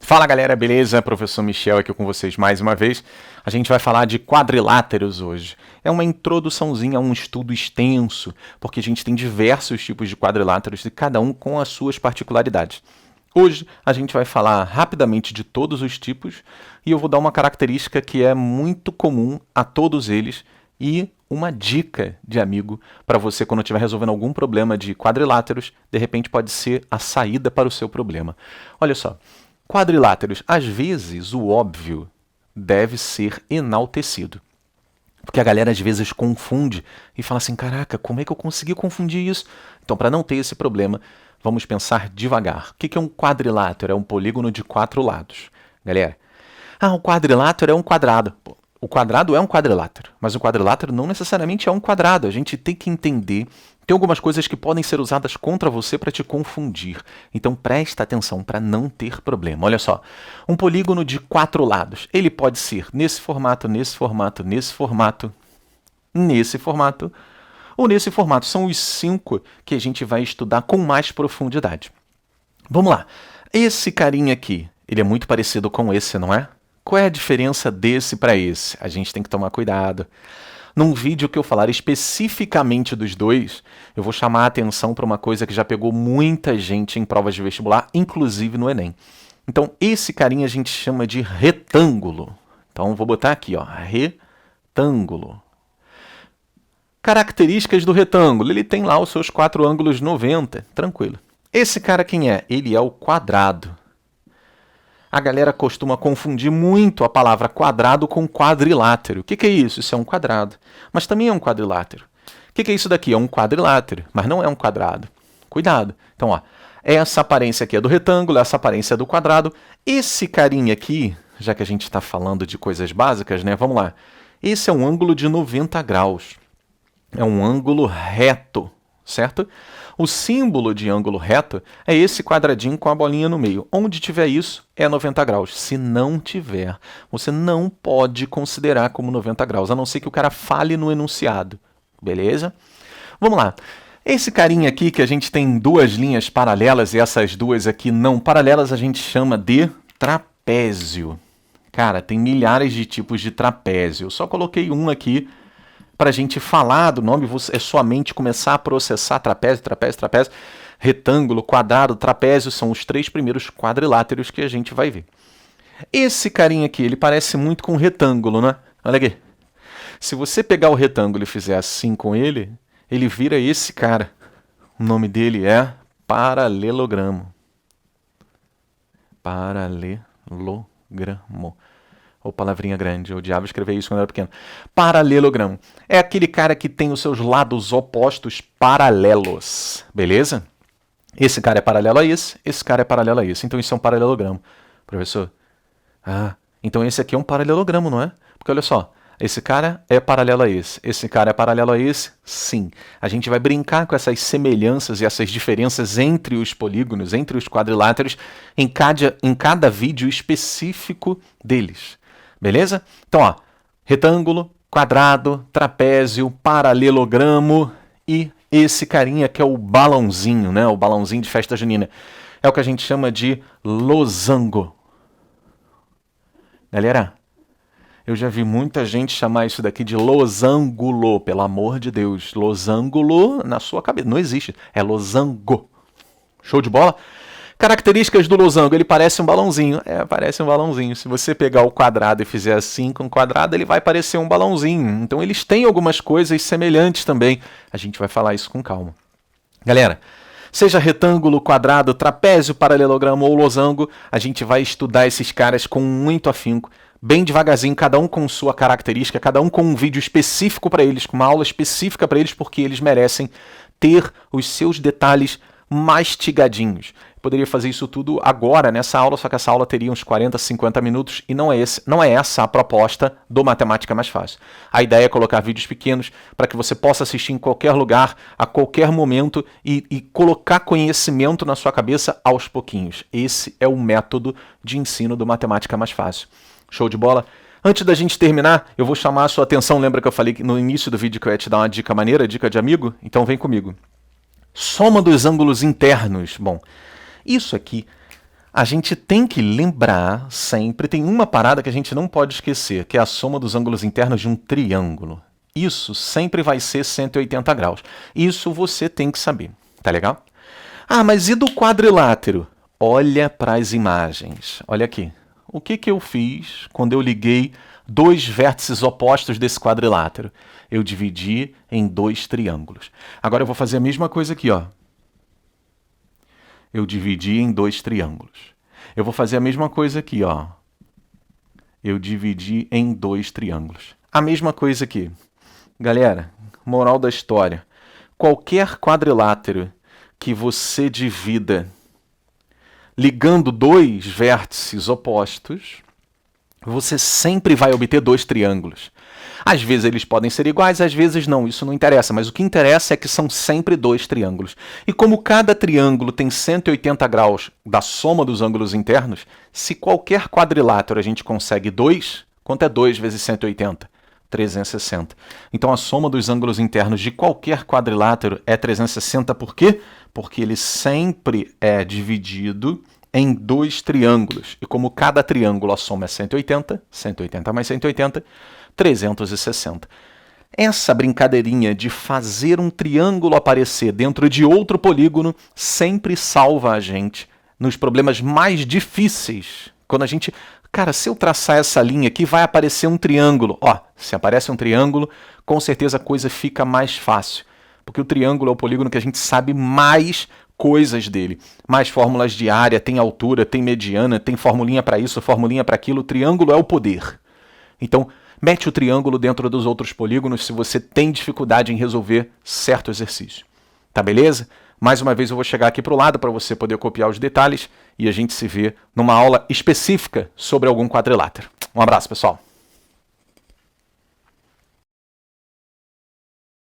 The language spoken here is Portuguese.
Fala galera, beleza? Professor Michel aqui com vocês mais uma vez. A gente vai falar de quadriláteros hoje. É uma introduçãozinha a um estudo extenso, porque a gente tem diversos tipos de quadriláteros e cada um com as suas particularidades. Hoje a gente vai falar rapidamente de todos os tipos e eu vou dar uma característica que é muito comum a todos eles e uma dica de amigo para você quando estiver resolvendo algum problema de quadriláteros, de repente pode ser a saída para o seu problema. Olha só. Quadriláteros, às vezes, o óbvio deve ser enaltecido. Porque a galera às vezes confunde e fala assim, caraca, como é que eu consegui confundir isso? Então, para não ter esse problema, vamos pensar devagar. O que é um quadrilátero? É um polígono de 4 lados. Galera, um quadrilátero é um quadrado. Pô, o quadrado é um quadrilátero, mas o quadrilátero não necessariamente é um quadrado. A gente tem que entender. Tem algumas coisas que podem ser usadas contra você para te confundir. Então presta atenção para não ter problema. Olha só, um polígono de 4 lados. Ele pode ser nesse formato, nesse formato, nesse formato, nesse formato ou nesse formato. São os 5 que a gente vai estudar com mais profundidade. Vamos lá. Esse carinha aqui, ele é muito parecido com esse, não é? Qual é a diferença desse para esse? A gente tem que tomar cuidado. Num vídeo que eu falar especificamente dos dois, eu vou chamar a atenção para uma coisa que já pegou muita gente em provas de vestibular, inclusive no Enem. Então, esse carinha a gente chama de retângulo. Então, vou botar aqui, ó, retângulo. Características do retângulo. Ele tem lá os seus 4 ângulos 90, tranquilo. Esse cara quem é? Ele é o quadrado. A galera costuma confundir muito a palavra quadrado com quadrilátero. O que é isso? Isso é um quadrado, mas também é um quadrilátero. O que é isso daqui? É um quadrilátero, mas não é um quadrado. Cuidado. Então, ó, essa aparência aqui é do retângulo, essa aparência é do quadrado. Esse carinha aqui, já que a gente está falando de coisas básicas, né? Vamos lá. Esse é um ângulo de 90 graus. É um ângulo reto, certo? O símbolo de ângulo reto é esse quadradinho com a bolinha no meio. Onde tiver isso, é 90 graus. Se não tiver, você não pode considerar como 90 graus, a não ser que o cara fale no enunciado. Beleza? Vamos lá. Esse carinha aqui, que a gente tem 2 linhas paralelas e essas 2 aqui não paralelas, a gente chama de trapézio. Cara, tem milhares de tipos de trapézio. Eu só coloquei um aqui para a gente falar do nome, é somente começar a processar trapézio, trapézio, trapézio, retângulo, quadrado, trapézio, são os 3 primeiros quadriláteros que a gente vai ver. Esse carinha aqui, ele parece muito com um retângulo, né? Olha aqui. Se você pegar o retângulo e fizer assim com ele, ele vira esse cara. O nome dele é paralelogramo. Paralelogramo. Ou palavrinha grande, o diabo escreveu isso quando era pequeno. Paralelogramo. É aquele cara que tem os seus lados opostos paralelos, beleza? Esse cara é paralelo a esse cara é paralelo a esse. Então isso é um paralelogramo. Professor, então esse aqui é um paralelogramo, não é? Porque olha só, esse cara é paralelo a esse cara é paralelo a esse, sim. A gente vai brincar com essas semelhanças e essas diferenças entre os polígonos, entre os quadriláteros, em cada vídeo específico deles. Beleza? Então, ó, retângulo, quadrado, trapézio, paralelogramo e esse carinha que é o balãozinho, né? O balãozinho de festa junina. É o que a gente chama de losango. Galera, eu já vi muita gente chamar isso daqui de losangulo, pelo amor de Deus. Losangulo na sua cabeça. Não existe. É losango. Show de bola? Características do losango, ele parece um balãozinho. Parece um balãozinho. Se você pegar o quadrado e fizer assim com o quadrado, ele vai parecer um balãozinho. Então eles têm algumas coisas semelhantes também. A gente vai falar isso com calma. Galera, seja retângulo, quadrado, trapézio, paralelogramo ou losango, a gente vai estudar esses caras com muito afinco, bem devagarzinho, cada um com sua característica, cada um com um vídeo específico para eles, com uma aula específica para eles, porque eles merecem ter os seus detalhes mastigadinhos. Poderia fazer isso tudo agora nessa aula, só que essa aula teria uns 40, 50 minutos e não é essa a proposta do Matemática Mais Fácil. A ideia é colocar vídeos pequenos para que você possa assistir em qualquer lugar, a qualquer momento e colocar conhecimento na sua cabeça aos pouquinhos. Esse é o método de ensino do Matemática Mais Fácil. Show de bola? Antes da gente terminar, eu vou chamar a sua atenção. Lembra que eu falei no início do vídeo que eu ia te dar uma dica maneira, dica de amigo? Então vem comigo. Soma dos ângulos internos. Bom, isso aqui A gente tem que lembrar sempre, tem uma parada que a gente não pode esquecer, que é a soma dos ângulos internos de um triângulo. Isso sempre vai ser 180 graus. Isso você tem que saber, tá legal? Ah, mas e do quadrilátero? Olha para as imagens. Olha aqui. O que eu fiz quando eu liguei dois vértices opostos desse quadrilátero? Eu dividi em dois triângulos. Agora eu vou fazer a mesma coisa aqui, ó. Eu dividi em dois triângulos. Eu vou fazer a mesma coisa aqui, ó. Eu dividi em dois triângulos. A mesma coisa aqui. Galera, moral da história. Qualquer quadrilátero que você divida ligando dois vértices opostos, você sempre vai obter dois triângulos. Às vezes eles podem ser iguais, às vezes não, isso não interessa, mas o que interessa é que são sempre dois triângulos. E como cada triângulo tem 180 graus da soma dos ângulos internos, se qualquer quadrilátero a gente consegue 2, quanto é 2 vezes 180? 360. Então a soma dos ângulos internos de qualquer quadrilátero é 360, por quê? Porque ele sempre é dividido em dois triângulos. E como cada triângulo a soma é 180, 180 mais 180, 360. Essa brincadeirinha de fazer um triângulo aparecer dentro de outro polígono sempre salva a gente nos problemas mais difíceis. Quando a gente... Cara, se eu traçar essa linha aqui, vai aparecer um triângulo. Ó, se aparece um triângulo, com certeza a coisa fica mais fácil. Porque o triângulo é o polígono que a gente sabe mais coisas dele. Mais fórmulas de área, tem altura, tem mediana, tem formulinha para isso, formulinha para aquilo. O triângulo é o poder. Então, mete o triângulo dentro dos outros polígonos se você tem dificuldade em resolver certo exercício. Tá beleza? Mais uma vez eu vou chegar aqui para o lado para você poder copiar os detalhes e a gente se vê numa aula específica sobre algum quadrilátero. Um abraço, pessoal!